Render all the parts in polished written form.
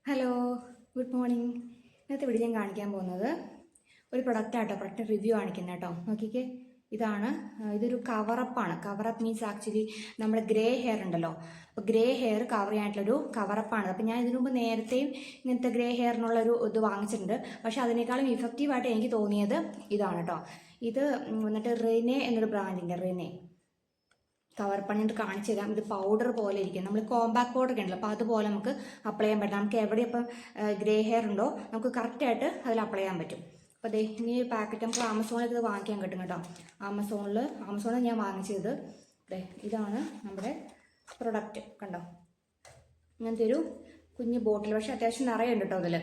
Hello, good morning. ഇന്നത്തെ video ഞാൻ കാണിക്കാൻ പോകുന്നത് ഒരു പ്രൊഡക്റ്റാട്ടോ. പ്രൊഡക്റ്റ് റിവ്യൂ കാണിക്കുന്നത് കേട്ടോ. നോക്കിക്കേ, ഇതൊരു കവറപ്പാണ്. കവറപ്പ് മീൻസ് ആക്ച്വലി നമ്മുടെ ഗ്രേ ഹെയർ ഉണ്ടല്ലോ, അപ്പോൾ ഗ്രേ ഹെയർ കവർ ചെയ്യാനായിട്ടുള്ളൊരു കവറപ്പാണ്. അപ്പോൾ ഞാൻ ഇതിനു മുമ്പ് നേരത്തെയും ഇങ്ങനത്തെ ഗ്രേ ഹെയറിനുള്ളൊരു ഇത് വാങ്ങിച്ചിട്ടുണ്ട്. പക്ഷേ അതിനേക്കാളും ഇഫക്റ്റീവായിട്ട് എനിക്ക് തോന്നിയത് ഇതാണ് കേട്ടോ. ഇത് വന്നിട്ട് റിനെ എന്നൊരു ബ്രാൻഡിൻ്റെ റിനെ കവറപ്പാണ്. ഞാൻ കാണിച്ചു തരാം. ഇത് പൗഡർ പോലെ ഇരിക്കും. നമ്മൾ കോമ്പാക്ട് പൗഡർ ഒക്കെ ഉണ്ടല്ലോ, അപ്പോൾ അതുപോലെ നമുക്ക് അപ്ലൈ ചെയ്യാൻ പറ്റും. നമുക്ക് എവിടെ ഇപ്പം ഗ്രേ ഹെയർ ഉണ്ടോ നമുക്ക് കറക്റ്റായിട്ട് അതിൽ അപ്ലൈ ചെയ്യാൻ പറ്റും. അപ്പോൾ അതേ ഇനി പാക്കറ്റ് നമുക്ക് ആമസോണിൽ ഇത് വാങ്ങിക്കാൻ കിട്ടും കേട്ടോ. ആമസോണിൽ ഞാൻ വാങ്ങിച്ചത് ഇതാണ് നമ്മുടെ പ്രൊഡക്റ്റ്. കണ്ടോ, ഇങ്ങനത്തെ ഒരു കുഞ്ഞ് ബോട്ടിൽ, പക്ഷേ അത്യാവശ്യം നിറയുണ്ട് കേട്ടോ അതിൽ.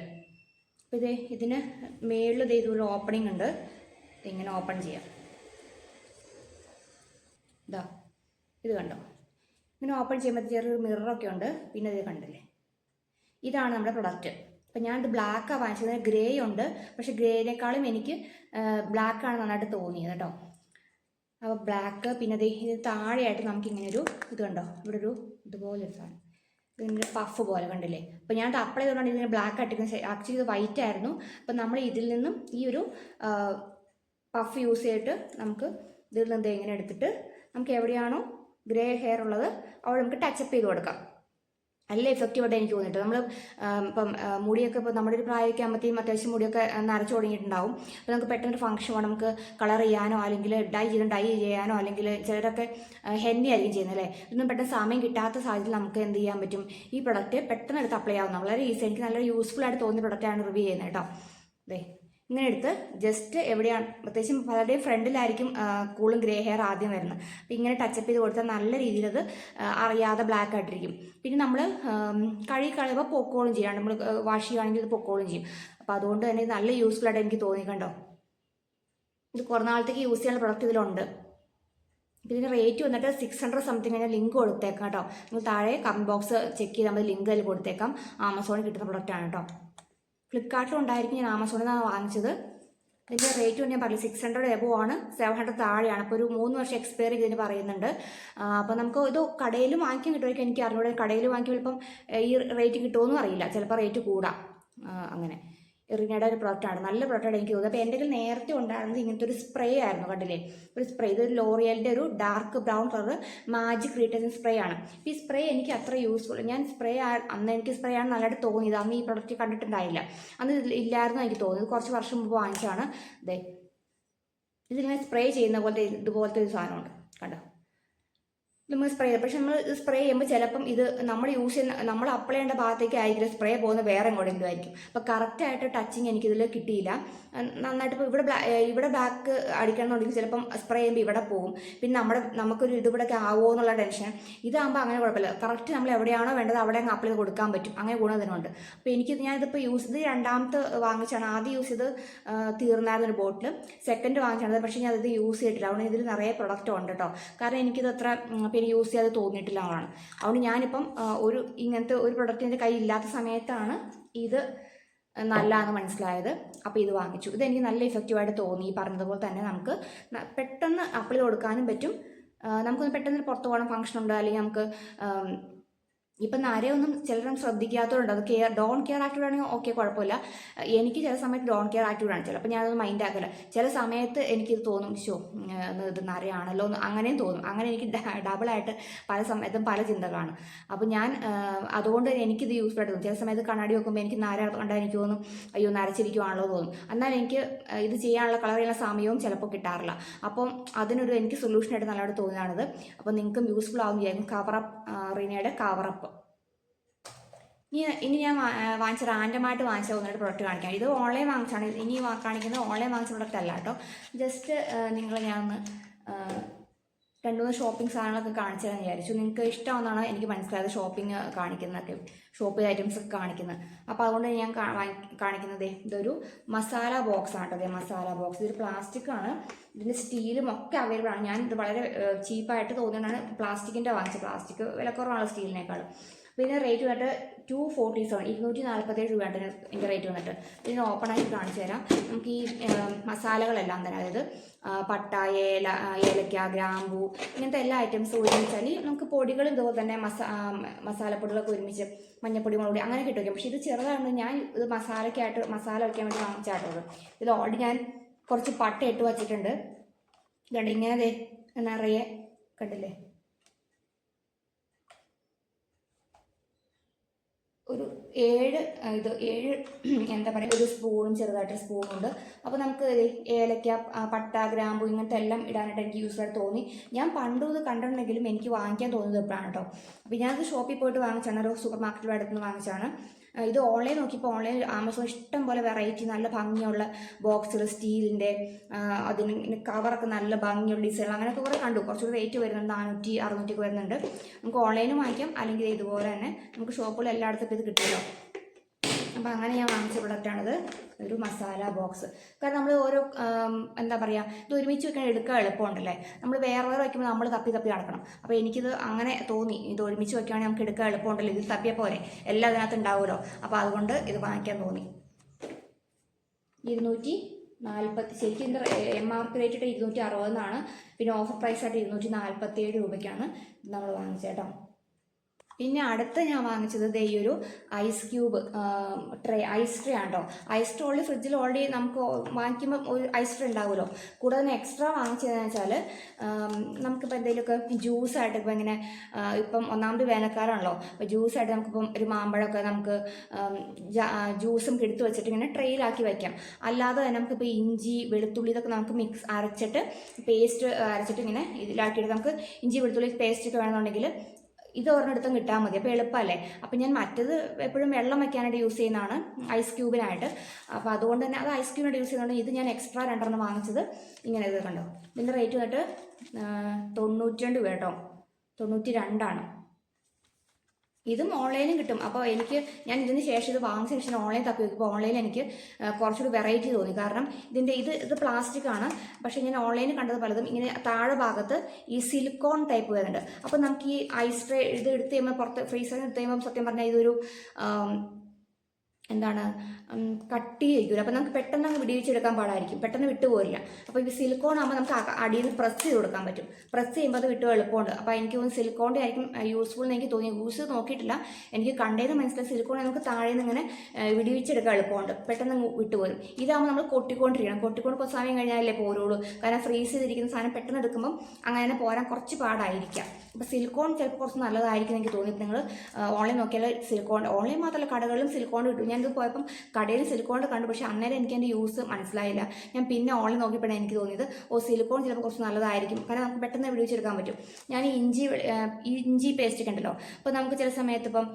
അപ്പോൾ ഇതിന് മേളിൽ ഇതൊരു ഓപ്പണിംഗ് ഉണ്ട്. ഇങ്ങനെ ഓപ്പൺ ചെയ്യാം. ഇത് കണ്ടോ, ഇങ്ങനെ ഓപ്പൺ ചെയ്യുമ്പോൾ ചെറിയൊരു മിററൊക്കെ ഉണ്ട്. പിന്നെ ഇത് കണ്ടില്ലേ, ഇതാണ് നമ്മുടെ പ്രൊഡക്റ്റ്. അപ്പം ഞാനിത് ബ്ലാക്കാണ് വാങ്ങിച്ചത്. ഗ്രേ ഉണ്ട്, പക്ഷേ ഗ്രേനേക്കാളും എനിക്ക് ബ്ലാക്കാണ് നന്നായിട്ട് തോന്നിയത് കേട്ടോ. അപ്പോൾ ബ്ലാക്ക്, പിന്നെ ഇത് താഴെയായിട്ട് നമുക്കിങ്ങനൊരു ഇത് കണ്ടോ, ഇവിടെ ഒരു ഇതുപോലെ ഒരു സാധനം, ഇതിൻ്റെ പഫ് പോലെ കണ്ടില്ലേ. അപ്പോൾ ഞാൻ അപ്ലൈ ചെയ്തുകൊണ്ടാണ് ഇതിന് ബ്ലാക്ക് ആയിട്ടിരിക്കുന്നത്. ആക്ച്വലി ഇത് വൈറ്റ് ആയിരുന്നു. അപ്പം നമ്മൾ ഇതിൽ നിന്നും ഈ ഒരു പഫ് യൂസ് ചെയ്തിട്ട് നമുക്ക് ഇതിൽ നിന്ന് ഇങ്ങനെ എടുത്തിട്ട് നമുക്ക് എവിടെയാണോ ഗ്രേ ഹെയർ ഉള്ളത് അവിടെ നമുക്ക് ടച്ചപ്പ് ചെയ്ത് കൊടുക്കാം. നല്ല എഫക്റ്റീവായിട്ട് എനിക്ക് തോന്നിയിട്ട്. നമ്മൾ ഇപ്പം മുടിയൊക്കെ ഇപ്പോൾ നമ്മുടെ ഒരു പ്രായമൊക്കെ ആകുമ്പോഴത്തേക്കും അത്യാവശ്യം മുടിയൊക്കെ നരച്ചു തുടങ്ങിയിട്ടുണ്ടാവും. അപ്പോൾ നമുക്ക് പെട്ടെന്നൊരു ഫംഗ്ഷൻ വേണം, നമുക്ക് കളർ ചെയ്യാനോ അല്ലെങ്കിൽ ഡൈ ചെയ്യാനോ അല്ലെങ്കിൽ ചിലരൊക്കെ ഹെന്നി ആയിരിക്കും ചെയ്യുന്നത് അല്ലേ. ഇതൊന്നും പെട്ടെന്ന് സമയം കിട്ടാത്ത സാഹചര്യത്തിൽ നമുക്ക് എന്ത് ചെയ്യാൻ പറ്റും, ഈ പ്രൊഡക്റ്റ് പെട്ടെന്ന് എടുത്ത് അപ്ലൈ ആവുന്ന വളരെ ഈസി. എനിക്ക് നല്ല യൂസ്ഫുൾ ആയിട്ട് തോന്നിയ പ്രൊഡക്റ്റാണ് റിവ്യൂ ചെയ്യുന്നത് കേട്ടോ. ഇങ്ങനെ എടുത്ത് ജസ്റ്റ് എവിടെയാണ്, പ്രത്യേകിച്ചും പലരുടെയും ഫ്രണ്ടിലായിരിക്കും കൂടുതലും ഗ്രേ ഹെയർ ആദ്യം വരുന്നത്. അപ്പോൾ ഇങ്ങനെ ടച്ചപ്പ് ചെയ്ത് കൊടുത്താൽ നല്ല രീതിയിൽ അത് അറിയാതെ ബ്ലാക്ക് ആയിട്ടിരിക്കും. പിന്നെ നമ്മൾ കളയുമ്പോൾ പൊക്കോളും ചെയ്യും. നമ്മൾ വാഷ് ചെയ്യുകയാണെങ്കിൽ ഇത് പൊക്കോളും ചെയ്യും. അപ്പോൾ അതുകൊണ്ട് തന്നെ ഇത് നല്ല യൂസ്ഫുൾ ആയിട്ട് എനിക്ക് തോന്നി. കണ്ടോ, ഇത് കുറേ നാളത്തേക്ക് യൂസ് ചെയ്യാനുള്ള പ്രൊഡക്റ്റ് ഇതിലുണ്ട്. ഇതിൻ്റെ റേറ്റ് വന്നിട്ട് 600 സംതിങ്. ഞാൻ ലിങ്ക് കൊടുത്തേക്കാം കേട്ടോ. നിങ്ങൾ താഴെ കമൻറ്റ് ബോക്സ് ചെക്ക് ചെയ്ത് നമ്മൾ ലിങ്ക് അതിൽ കൊടുത്തേക്കാം. ആമസോണിൽ കിട്ടുന്ന പ്രൊഡക്റ്റാണ് കേട്ടോ. ഫ്ലിപ്കാർട്ടിലും ഉണ്ടായിരിക്കും. ഞാൻ ആമസോണിൽ നിന്നാണ് വാങ്ങിച്ചത്. ഇതിൻ്റെ റേറ്റ് ഞാൻ പറഞ്ഞു 600 എബോ ആണ്, 700 താഴെയാണ്. അപ്പോൾ ഒരു 3 വർഷം എക്സ്പയറി ഇതിന് പറയുന്നുണ്ട്. അപ്പോൾ നമുക്ക് ഇത് കടയിൽ വാങ്ങിക്കാൻ കിട്ടുമായിരിക്കും. എനിക്ക് അറിഞ്ഞൂടെ, കടയിൽ വാങ്ങിക്കുമ്പോൾ ഇപ്പം ഈ റേറ്റ് കിട്ടുമെന്നും അറിയില്ല, ചിലപ്പോൾ റേറ്റ് കൂടാം. അങ്ങനെ റിനയുടെ ഒരു പ്രൊഡക്റ്റാണ്, നല്ല പ്രൊഡക്റ്റാണ് എനിക്ക് തോന്നുന്നത്. അപ്പോൾ എൻ്റെ കയ്യിൽ നേരത്തെ ഉണ്ടായിരുന്നത് ഇങ്ങനത്തെ ഒരു സ്പ്രേ ആയിരുന്നു. കണ്ടില്ലേ, ഒരു സ്പ്രേ. ഇത് ലോറിയലിൻ്റെ ഒരു dark brown colour magic retouch spray ആണ്. ഈ സ്പ്രേ എനിക്ക് അത്ര യൂസ്ഫുൾ, ഞാൻ അന്ന് എനിക്ക് സ്പ്രേ ആണ് നല്ലതായിട്ട് തോന്നിയത്. അന്ന് ഈ പ്രൊഡക്റ്റ് കണ്ടിട്ടുണ്ടായില്ല, അന്ന് ഇല്ലായിരുന്നു എനിക്ക് തോന്നിയത്. കുറച്ച് വർഷം മുമ്പ് വാങ്ങിച്ചാണ്. ഇതിങ്ങനെ സ്പ്രേ ചെയ്യുന്ന പോലത്തെ ഇതുപോലത്തെ ഒരു സാധനമുണ്ട്. കണ്ടോ, നമ്മൾ സ്പ്രേ ചെയ്ത്, പക്ഷെ നമ്മൾ സ്പ്രേ ചെയ്യുമ്പോൾ ചിലപ്പം ഇത് നമ്മൾ അപ്ലൈ ചെയ്യേണ്ട ഭാഗത്തേക്ക് ആയിരിക്കും സ്പ്രേ പോകുന്നത് വേറെ എങ്ങോട്ടെങ്കിലും ആയിരിക്കും. അപ്പോൾ കറക്റ്റായിട്ട് ടച്ചിങ് എനിക്കിതിൽ കിട്ടിയില്ല. നന്നായിട്ട് ഇപ്പോൾ ഇവിടെ ബാക്ക് അടിക്കണമെന്നുണ്ടെങ്കിൽ ചിലപ്പം സ്പ്രേ ചെയ്യുമ്പോൾ ഇവിടെ പോകും. പിന്നെ നമുക്കൊരു ഇതിവിടെയൊക്കെ ആവുമോ എന്നുള്ള ടെൻഷൻ. ഇതാകുമ്പോൾ അങ്ങനെ കുഴപ്പമില്ല, കറക്റ്റ് നമ്മൾ എവിടെയാണോ വേണ്ടത് അവിടെ അങ്ങ് അപ്ലൈ ചെയ്ത് കൊടുക്കാൻ പറ്റും. അങ്ങനെ ഗുണത്തിനുണ്ട്. അപ്പോൾ ഞാനിതിപ്പോൾ ഇത് രണ്ടാമത്തെ വാങ്ങിച്ചാണ്. ആദ്യം യൂസ് ചെയ്ത് തീർന്നായിരുന്നൊരു ബോട്ടിൽ, സെക്കൻഡ് വാങ്ങിച്ചാണ്. പക്ഷേ ഞാൻ ഇത് യൂസ് ചെയ്തിട്ടില്ല. അതുകൊണ്ട് ഇതിൽ നിറയെ പ്രൊഡക്റ്റ് ഉണ്ട് കേട്ടോ. കാരണം എനിക്കിത് അത്ര പിന്നെ യൂസ് ചെയ്യാതെ തോന്നിയിട്ടില്ല എന്നാണ്. അതുകൊണ്ട് ഞാനിപ്പം ഇങ്ങനത്തെ ഒരു പ്രൊഡക്റ്റ് എൻ്റെ കയ്യിൽ ഇല്ലാത്ത സമയത്താണ് ഇത് നല്ലതാണെന്ന് മനസ്സിലായത്. അപ്പോൾ ഇത് വാങ്ങിച്ചു. ഇതെനിക്ക് നല്ല ഇഫക്റ്റീവായിട്ട് തോന്നി. ഈ പറഞ്ഞതുപോലെ തന്നെ നമുക്ക് പെട്ടെന്ന് അപ്ലൈ കൊടുക്കാനും പറ്റും. നമുക്കൊന്ന് പെട്ടെന്ന് പുറത്ത് പോകണം, ഫംഗ്ഷൻ ഉണ്ട്, അല്ലെങ്കിൽ നമുക്ക് ഇപ്പം നരയൊന്നും ചിലരും ശ്രദ്ധിക്കാത്തതുണ്ട്. അത് ഡോൺ കെയർ ആക്റ്റീവ് ആണെങ്കിൽ ഓക്കെ, കുഴപ്പമില്ല. എനിക്ക് ചില സമയത്ത് ഡോൺ കെയർ ആക്റ്റീവ് ആണ് ചിലപ്പോൾ ഞാനത് മൈൻഡ് ആക്കില്ല. ചില സമയത്ത് എനിക്കിത് തോന്നും, ഇത് നരയാണല്ലോ എന്ന് അങ്ങനെയും തോന്നും. അങ്ങനെ എനിക്ക് ഡബിളായിട്ട് പല സമയത്തും പല ചിന്തകളാണ്. അപ്പോൾ ഞാൻ അതുകൊണ്ട് എനിക്കിത് യൂസ്ഫുൾ ആയിട്ട് തോന്നും. ചില സമയത്ത് കണ്ണാടി വെക്കുമ്പോൾ എനിക്ക് നര കണ്ടാൽ എനിക്ക് തോന്നും, അയ്യോ നരച്ചിരിക്കുവാണല്ലോ തോന്നും. എന്നാൽ എനിക്ക് ഇത് ചെയ്യാനുള്ള കളർ ചെയ്യാനുള്ള സമയവും ചിലപ്പോൾ കിട്ടാറില്ല. അപ്പം അതിനൊരു എനിക്ക് സൊല്യൂഷനായിട്ട് നല്ലതായിട്ട് തോന്നിയാണിത്. അപ്പോൾ നിങ്ങൾക്കും യൂസ്ഫുൾ ആവും ചെയ്യാം. കവറപ്പ്, റീനയുടെ കവറപ്പ്. ഇനി ഞാൻ വാങ്ങിച്ച റാൻഡമായിട്ട് വാങ്ങിച്ച ഒന്നിട്ട് പ്രൊഡക്റ്റ് കാണിക്കാം. ഇത് ഓൺലൈൻ വാങ്ങിച്ചാണ്. ഇനി കാണിക്കുന്നത് ഓൺലൈൻ വാങ്ങിച്ച പ്രൊഡക്റ്റ് അല്ല കേട്ടോ. ജസ്റ്റ് ഞാൻ ഒന്ന് 2-3 ഷോപ്പിംഗ് സാധനങ്ങളൊക്കെ കാണിച്ചു തരാൻ വിചാരിച്ചു. നിങ്ങൾക്ക് ഇഷ്ടമാണെന്നാണ് എനിക്ക് മനസ്സിലായത് ഷോപ്പിംഗ് കാണിക്കുന്നതൊക്കെ, ഷോപ്പ് ഐറ്റംസ് ഒക്കെ കാണിക്കുന്നത്. അപ്പോൾ അതുകൊണ്ട് ഞാൻ കാണിക്കുന്നത് ഇതൊരു മസാല ബോക്സ് ആണ് കേട്ടോ. മസാല ബോക്സ് ഇതൊരു പ്ലാസ്റ്റിക് ആണ്. ഇതിൻ്റെ സ്റ്റീലും ഒക്കെ അവൈലബിൾ ആണ്. ഞാൻ ഇത് വളരെ ചീപ്പായിട്ട് തോന്നിയാണ് പ്ലാസ്റ്റിക്കിൻ്റെ വാങ്ങിച്ചത്. പ്ലാസ്റ്റിക് വിലക്കുറവാണ് സ്റ്റീലിനേക്കാളും. പിന്നെ റേറ്റ് വന്നിട്ട് 247 247 രൂപയാണ് ഇതിൻ്റെ റേറ്റ് വന്നിട്ട്. ഇതിന് ഓപ്പൺ ആയിട്ട് കാണിച്ചു തരാം. നമുക്ക് ഈ മസാലകളെല്ലാം തന്നെ, അതായത് പട്ട, ഏലക്ക, ഗ്രാമ്പൂ, ഇങ്ങനത്തെ എല്ലാ ഐറ്റംസും ഒരുമിച്ചാൽ നമുക്ക് പൊടികളും ഇതുപോലെ തന്നെ മസാലപ്പൊടികളൊക്കെ ഒരുമിച്ച് മഞ്ഞപ്പൊടി, മുളകുപൊടി അങ്ങനെ കിട്ടും. പക്ഷേ ഇത് ചെറുതാണ്. ഞാൻ ഇത് മസാല വയ്ക്കാൻ വേണ്ടി വാങ്ങിച്ചാട്ടത്. ഇതിൽ ഓൾറെഡി ഞാൻ കുറച്ച് പട്ട ഇട്ട് വച്ചിട്ടുണ്ട്. ഇതുണ്ട് ഇങ്ങനെ നിറയെ കണ്ടില്ലേ, ഒരു 7 എന്താ പറയുക, ഒരു സ്പൂണും ചെറുതായിട്ടൊരു സ്പൂണുണ്ട്. അപ്പോൾ നമുക്ക് ഏലക്ക, പട്ട, ഗ്രാമ്പു ഇങ്ങനത്തെ എല്ലാം ഇടാനായിട്ട് എനിക്ക് യൂസ്ഫുൾ തോന്നി. ഞാൻ പണ്ടും ഇത് കണ്ടിട്ടുണ്ടെങ്കിലും എനിക്ക് വാങ്ങിക്കാൻ തോന്നുന്നത് എപ്പോഴാണ് കേട്ടോ. അപ്പോൾ ഞാനത് ഷോപ്പിൽ പോയിട്ട് വാങ്ങിച്ചാണ്, ഒരു സൂപ്പർ മാർക്കറ്റിൽ അടുത്ത് നിന്ന് വാങ്ങിച്ചാണ്. ഇത് ഓൺലൈൻ നോക്കിയപ്പോൾ ഓൺലൈൻ ആമസോൺ ഇഷ്ടം പോലെ വെറൈറ്റി നല്ല ഭംഗിയുള്ള ബോക്സുകൾ, സ്റ്റീലിൻ്റെ, അതിന് കവറൊക്കെ നല്ല ഭംഗിയുള്ള ഡിസൈൻ അങ്ങനെയൊക്കെ കുറേ കണ്ടു. കുറച്ചുകൂടി റേറ്റ് വരുന്നുണ്ട്, 400, 600 ഒക്കെ വരുന്നുണ്ട്. നമുക്ക് ഓൺലൈനും വാങ്ങിക്കാം, അല്ലെങ്കിൽ ഇതുപോലെ തന്നെ നമുക്ക് ഷോപ്പുകളിൽ എല്ലായിടത്തും ഇത് കിട്ടുമല്ലോ. അപ്പോൾ അങ്ങനെ ഞാൻ വാങ്ങിച്ച പ്രൊഡക്റ്റാണിത്, ഒരു മസാല ബോക്സ്. കാരണം നമ്മൾ ഓരോ എന്താ പറയുക, ഇത് ഒരുമിച്ച് വെക്കാൻ എടുക്കാൻ എളുപ്പമുണ്ടല്ലേ. നമ്മൾ വേറെ വയ്ക്കുമ്പോൾ നമ്മൾ തപ്പി നടക്കണം. അപ്പോൾ എനിക്കിത് അങ്ങനെ തോന്നി, ഇത് ഒരുമിച്ച് വയ്ക്കുകയാണെങ്കിൽ നമുക്ക് എടുക്കാൻ എളുപ്പമുണ്ടല്ലോ, ഇതിൽ തപ്പിയ പോലെ എല്ലാം അതിനകത്ത് ഉണ്ടാവുമല്ലോ. അപ്പോൾ അതുകൊണ്ട് ഇത് വാങ്ങിക്കാൻ തോന്നി. 240, ശരിക്കും ഇതിൻ്റെ MRP റേറ്റ് ഇട്ട് 260 പിന്നെ ഓഫർ പ്രൈസായിട്ട് 247 രൂപയ്ക്കാണ് നമ്മൾ വാങ്ങിച്ചേട്ടോ. പിന്നെ അടുത്ത് ഞാൻ വാങ്ങിച്ചത് ഈ ഒരു ഐസ് ക്യൂബ് ഐസ് ട്രേ ആണ് കേട്ടോ. ഐസ് ട്രേ ഓൾറെഡി ഫ്രിഡ്ജിൽ ഓൾറെഡി നമുക്ക് വാങ്ങിക്കുമ്പോൾ ഒരു ഐസ് ട്രേ ഉണ്ടാവുമല്ലോ. കൂടാതെ എക്സ്ട്രാ വാങ്ങിച്ചതെന്ന് വെച്ചാൽ നമുക്കിപ്പോൾ എന്തെങ്കിലുമൊക്കെ ജ്യൂസായിട്ട്, ഇപ്പോൾ ഇങ്ങനെ ഇപ്പം ഒന്നാമത് വേനൽക്കാലമാണല്ലോ, അപ്പോൾ ജ്യൂസായിട്ട് നമുക്കിപ്പം ഒരു മാമ്പഴമൊക്കെ നമുക്ക് ജ്യൂസും എടുത്ത് വെച്ചിട്ട് ഇങ്ങനെ ട്രെയിലാക്കി വയ്ക്കാം. അല്ലാതെ തന്നെ നമുക്കിപ്പോൾ ഇഞ്ചി, വെളുത്തുള്ളി ഇതൊക്കെ നമുക്ക് പേസ്റ്റ് അരച്ചിട്ട് ഇങ്ങനെ ഇതിലാക്കിയിട്ട് നമുക്ക് ഇഞ്ചി, വെളുത്തുള്ളി പേസ്റ്റൊക്കെ വേണമെന്നുണ്ടെങ്കിൽ ഇത് ഒരെണ്ണെടുത്തും കിട്ടാൻ മതി. അപ്പോൾ എളുപ്പമല്ലേ. അപ്പോൾ ഞാൻ മറ്റത് എപ്പോഴും വെള്ളം വയ്ക്കാനായിട്ട് യൂസ് ചെയ്യുന്നതാണ് ഐസ് ക്യൂബിനായിട്ട്. അപ്പോൾ അതുകൊണ്ട് തന്നെ അത് ഐസ് ക്യൂബിനായിട്ട് യൂസ് ചെയ്യുന്നുണ്ട്. ഇത് ഞാൻ എക്സ്ട്രാ 2 വാങ്ങിച്ചത്. ഇങ്ങനെ ഇത് കണ്ടോ, ഇതിൻ്റെ റേറ്റ് വന്നിട്ട് 92 രൂപ കേട്ടോ, 92. ഇതും ഓൺലൈനും കിട്ടും. അപ്പോൾ ഞാൻ ഇതിന് ശേഷം ഇത് വാങ്ങിച്ചതിന് ശേഷം ഓൺലൈൻ തപ്പി നോക്കിയപ്പോൾ ഓൺലൈനിൽ എനിക്ക് കുറച്ചുകൂടി വെറൈറ്റി തോന്നി. കാരണം ഇത് പ്ലാസ്റ്റിക് ആണ്. പക്ഷേ ഞാൻ ഓൺലൈനിൽ കണ്ടത് പലതും ഇങ്ങനെ താഴെ ഭാഗത്ത് ഈ സിലിക്കോൺ ടൈപ്പ് വരുന്നുണ്ട്. അപ്പോൾ നമുക്ക് ഈ ഐസ് ട്രേ ഇത് എടുത്ത് കഴിയുമ്പോൾ പുറത്ത് ഫ്രീസറിൽ എടുത്ത് കഴിയുമ്പോൾ സത്യം പറഞ്ഞാൽ ഇതൊരു എന്താണ് കട്ടി ആയിരിക്കില്ല. അപ്പോൾ നമുക്ക് പെട്ടെന്ന് അങ്ങ് വിടിയിച്ചെടുക്കാൻ പാടായിരിക്കും, പെട്ടെന്ന് വിട്ടുപോരില്ല. അപ്പോൾ ഇത് സിലിക്കോൺ ആകുമ്പോൾ നമുക്ക് അടിയിൽ നിന്ന് പ്രസ് ചെയ്ത് കൊടുക്കാൻ പറ്റും. പ്രസ് ചെയ്യുമ്പോൾ അത് വിട്ടുപോകാൻ എളുപ്പമുണ്ട്. അപ്പോൾ എനിക്ക് തോന്നുന്നു സിലിക്കോണിൻ്റെ ആയിരിക്കും യൂസ്ഫുൾ എന്ന് എനിക്ക് തോന്നി. യൂസ് നോക്കിയിട്ടില്ല, എനിക്ക് കണ്ടേന്ന് മനസ്സിലായി. സിലിക്കോൺ നമുക്ക് താഴെ നിന്ന് ഇങ്ങനെ വിടിവിച്ചെടുക്കാൻ എളുപ്പമുണ്ട്, പെട്ടെന്ന് വിട്ടുപോരും. ഇതാകുമ്പോൾ നമ്മൾ കൊട്ടിക്കൊണ്ടിരിക്കണം, കുറച്ച് സമയം കഴിഞ്ഞാലേ പോരുള്ളൂ. കാരണം ഫ്രീസ് ചെയ്തിരിക്കുന്ന സാധനം പെട്ടെന്ന് എടുക്കുമ്പം അങ്ങനെ പോരാൻ കുറച്ച് പാടായിരിക്കാം. അപ്പോൾ സിലിക്കോൺ ചിലപ്പോൾ കുറച്ച് നല്ലതായിരിക്കും എനിക്ക് തോന്നി. നിങ്ങൾ ഓൺലൈൻ നോക്കിയാൽ സിലിക്കോൺ, ഓൺലൈൻ മാത്രമല്ല കടകളിലും സിലിക്കോൺ കിട്ടും. ഞാനിത് പോയപ്പം കടയിൽ സിലിക്കോൺ കണ്ടു, പക്ഷേ അന്നേരം എനിക്ക് എൻ്റെ യൂസ് മനസ്സിലായില്ല. ഞാൻ പിന്നെ ഓൺലൈൻ നോക്കിയപ്പോഴാണ് എനിക്ക് തോന്നിയത് സിലിക്കോൺ ചിലപ്പോൾ കുറച്ച് നല്ലതായിരിക്കും, കാരണം നമുക്ക് പെട്ടെന്ന് വിടിവിച്ചെടുക്കാൻ പറ്റും. ഞാൻ ഇഞ്ചി പേസ്റ്റ് ഒക്കെ ഉണ്ടല്ലോ, അപ്പോൾ നമുക്ക് ചില സമയത്ത് ഇപ്പം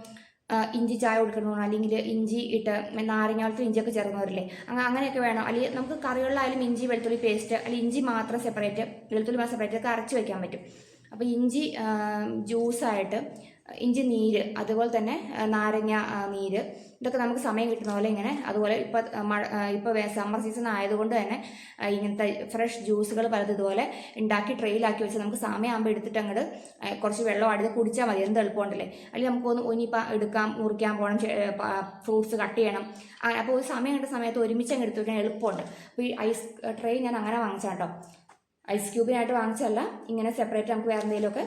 ഇഞ്ചി ചായ കൊടുക്കണോ, അല്ലെങ്കിൽ ഇഞ്ചി ഇട്ട് നാരങ്ങാവളത്തിൽ ഇഞ്ചിയൊക്കെ ചേർന്നവരില്ലേ, അങ്ങനെയൊക്കെ വേണം. അല്ലെങ്കിൽ നമുക്ക് കറികളിലായാലും ഇഞ്ചി, വെളുത്തുള്ളി പേസ്റ്റ്, അല്ലെങ്കിൽ ഇഞ്ചി മാത്രം സെപ്പറേറ്റ്, വെളുത്തുള്ളി മാത്രം സെപ്പറേറ്റ് ഒക്കെ അരച്ച് വയ്ക്കാൻ പറ്റും. അപ്പോൾ ഇഞ്ചി ജ്യൂസായിട്ട്, ഇഞ്ചി നീര്, അതുപോലെ തന്നെ നാരങ്ങ നീര്, ഇതൊക്കെ നമുക്ക് സമയം കിട്ടുന്ന പോലെ ഇങ്ങനെ. അതുപോലെ ഇപ്പോൾ സമ്മർ സീസൺ ആയതുകൊണ്ട് തന്നെ ഇങ്ങനത്തെ ഫ്രഷ് ജ്യൂസുകൾ പലതും ഇതുപോലെ ഉണ്ടാക്കി ട്രെയിലാക്കി വെച്ച് നമുക്ക് സമയമാകുമ്പോൾ എടുത്തിട്ട് അങ്ങോട്ട് കുറച്ച് വെള്ളം അടിച്ച് കുടിച്ചാൽ മതി. എന്ത് എളുപ്പമുണ്ടല്ലേ. അല്ലെങ്കിൽ നമുക്കൊന്ന് ഇനിയിപ്പോൾ മുറിക്കാൻ പോകണം, ഫ്രൂട്ട്സ് കട്ട് ചെയ്യണം. അപ്പോൾ ഒരു സമയം കിട്ടുന്ന സമയത്ത് ഒരുമിച്ച് അങ്ങ് എടുത്ത് വയ്ക്കാൻ എളുപ്പമുണ്ട്. അപ്പോൾ ഈ ഐസ് ട്രേ ഞാൻ അങ്ങനെ വാങ്ങിച്ചാൽ കേട്ടോ, ഐസ് ക്യൂബിനായിട്ട് വാങ്ങിച്ചല്ല, ഇങ്ങനെ സെപ്പറേറ്റ് നമുക്ക് വേറെ എന്തെങ്കിലുമൊക്കെ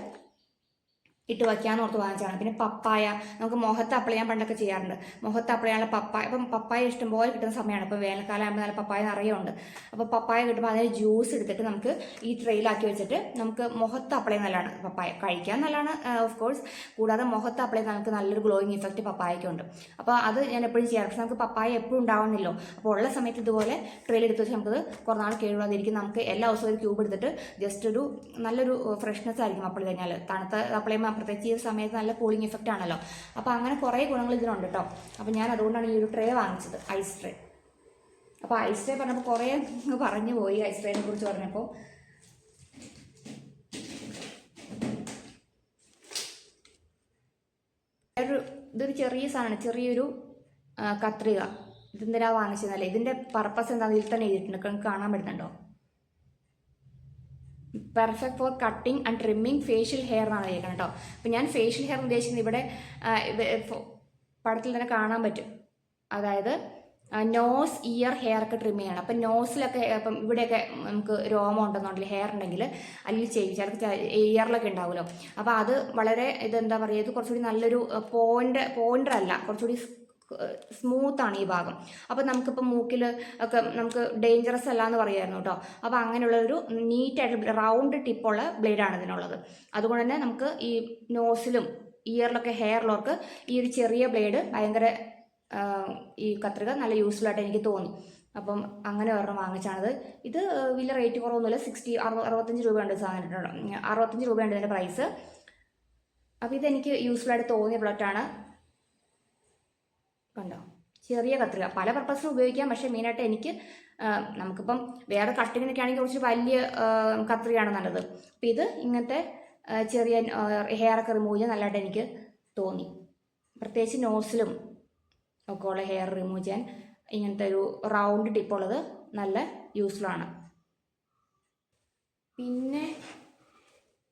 ഇട്ട് വയ്ക്കാമെന്ന് ഓർത്ത് വാങ്ങിച്ചാണ്. പിന്നെ പപ്പായ, നമുക്ക് മുഖത്ത് അപ്ലൈ ചെയ്യാൻ പണ്ടൊക്കെ ചെയ്യാറുണ്ട്. മുഖത്ത് അപ്ലൈ ചെയ്യാനുള്ള പപ്പായ, ഇപ്പം പപ്പായ ഇഷ്ടംപോലെ കിട്ടുന്ന സമയമാണ്. ഇപ്പോൾ വേനൽക്കാലം ആകുമ്പോൾ നല്ല പപ്പായ നിറയുണ്ട്. അപ്പോൾ പപ്പായ കിട്ടുമ്പോൾ അതിന് ജ്യൂസ് എടുത്തിട്ട് നമുക്ക് ഈ ട്രെയിലാക്കി വെച്ചിട്ട് നമുക്ക് മുഖത്ത് അപ്ലൈ നല്ലതാണ്. പപ്പായ കഴിക്കാൻ നല്ലതാണ് ഓഫ് കോഴ്സ്. കൂടാതെ മുഖത്ത് അപ്ലൈ നമുക്ക് നല്ലൊരു ഗ്ലോയിങ് ഇഫക്റ്റ് പപ്പായക്കുണ്ട്. അപ്പോൾ അത് ഞാൻ എപ്പോഴും ചെയ്യാറ്. പക്ഷെ നമുക്ക് പപ്പായ എപ്പോഴും ഉണ്ടാവുന്നില്ലോ. അപ്പോൾ ഉള്ള സമയത്ത് ഇതുപോലെ ട്രെയിലെടുത്ത് വെച്ച് നമുക്കത് കുറേ നാൾ കേടുവാതിരിക്കും. നമുക്ക് എല്ലാ ദിവസവും ഒരു ക്യൂബ് എടുത്തിട്ട് ജസ്റ്റ് ഒരു നല്ലൊരു ഫ്രഷ്നെസ് ആയിരിക്കും അപ്ലൈ കഴിഞ്ഞാൽ. തണുത്ത അപ്ലൈ ചെയ്യുമ്പോൾ പ്രത്യേകിച്ച് ഈ സമയത്ത് നല്ല കൂളിംഗ് ഇഫക്റ്റ് ആണല്ലോ. അപ്പോൾ അങ്ങനെ കുറേ ഗുണങ്ങൾ ഇതിനുണ്ട് കേട്ടോ. അപ്പോൾ ഞാൻ അതുകൊണ്ടാണ് ഈ ഒരു ട്രേ വാങ്ങിച്ചത്, ഐസ് ട്രേ. അപ്പോൾ ഐസ് ട്രേ പറഞ്ഞപ്പോൾ കുറേ പറഞ്ഞു പോയി ഐസ് ട്രേനെ കുറിച്ച് പറഞ്ഞപ്പോൾ. ഇതൊരു ചെറിയ സാധനമാണ്, ചെറിയൊരു കത്രിക. ഇതെന്തിനാ വാങ്ങിച്ചതല്ലേ, ഇതിൻ്റെ പർപ്പസ് എന്താണെന്ന് ഇതിൽ തന്നെ എഴുതിയിട്ടുണ്ട്, കാണാൻ പറ്റുന്നുണ്ടോ? Perfect for cutting and trimming facial hair എന്നാണ് കേൾക്കണം കേട്ടോ. അപ്പോൾ ഞാൻ ഫേഷ്യൽ ഹെയർ ഉദ്ദേശിക്കുന്നത് ഇവിടെ പടത്തിൽ തന്നെ കാണാൻ പറ്റും. അതായത് നോസ് ഇയർ ഹെയർ ഒക്കെ ട്രിം ചെയ്യണം. അപ്പം നോസിലൊക്കെ ഇപ്പം ഇവിടെയൊക്കെ നമുക്ക് രോമം ഉണ്ടെന്നുണ്ടെങ്കിൽ ഹെയർ ഉണ്ടെങ്കിൽ അല്ലെങ്കിൽ ചെയ്യും ചിലർക്ക് ഇയറിലൊക്കെ ഉണ്ടാവുമല്ലോ. അപ്പോൾ അത് വളരെ ഇതെന്താ പറയുക, ഇത് കുറച്ചുകൂടി നല്ലൊരു പോയിൻ്റർ അല്ല, കുറച്ചുകൂടി സ്മൂത്താണ് ഈ ഭാഗം. അപ്പോൾ നമുക്കിപ്പോൾ മൂക്കിൽ ഒക്കെ നമുക്ക് ഡേഞ്ചറസ് അല്ല എന്ന് പറയുമായിരുന്നു കേട്ടോ. അപ്പോൾ അങ്ങനെയുള്ള ഒരു നീറ്റായിട്ട് റൗണ്ട് ടിപ്പുള്ള ബ്ലേഡാണ് ഇതിനുള്ളത്. അതുകൊണ്ട് തന്നെ നമുക്ക് ഈ നോസിലും ഇയറിലൊക്കെ ഹെയറിലൊക്കെ ഈ ഒരു ചെറിയ ബ്ലേഡ് ഭയങ്കര ഈ കത്രിക നല്ല യൂസ്ഫുൾ ആയിട്ട് എനിക്ക് തോന്നി. അപ്പം അങ്ങനെ ഒരെണ്ണം വാങ്ങിച്ചാണത്. ഇത് വലിയ റേറ്റ് കുറവൊന്നുമില്ല, 65 രൂപയുണ്ട് സാധനം, 65 രൂപയുണ്ട് ഇതിൻ്റെ പ്രൈസ്. അപ്പോൾ ഇതെനിക്ക് യൂസ്ഫുൾ ആയിട്ട് തോന്നിയ പ്രൊഡക്റ്റാണ്. കണ്ടോ, ചെറിയ കത്രിക പല പർപ്പസിനും ഉപയോഗിക്കാം. പക്ഷേ മെയിനായിട്ട് എനിക്ക് നമുക്കിപ്പം വേറെ കട്ടിങ്ങിനൊക്കെ ആണെങ്കിൽ കുറച്ച് വലിയ കത്രികയാണ് നല്ലത്. അപ്പോൾ ഇത് ഇങ്ങനത്തെ ചെറിയ ഹെയറൊക്കെ റിമൂവ് ചെയ്യാൻ നല്ലതായിട്ട് എനിക്ക് തോന്നി. പ്രത്യേകിച്ച് നോസിലും ഒക്കെ ഉള്ള ഹെയർ റിമൂവ് ചെയ്യാൻ ഇങ്ങനത്തെ ഒരു റൗണ്ട് ടിപ്പുള്ളത് നല്ല യൂസ്ഫുൾ ആണ്.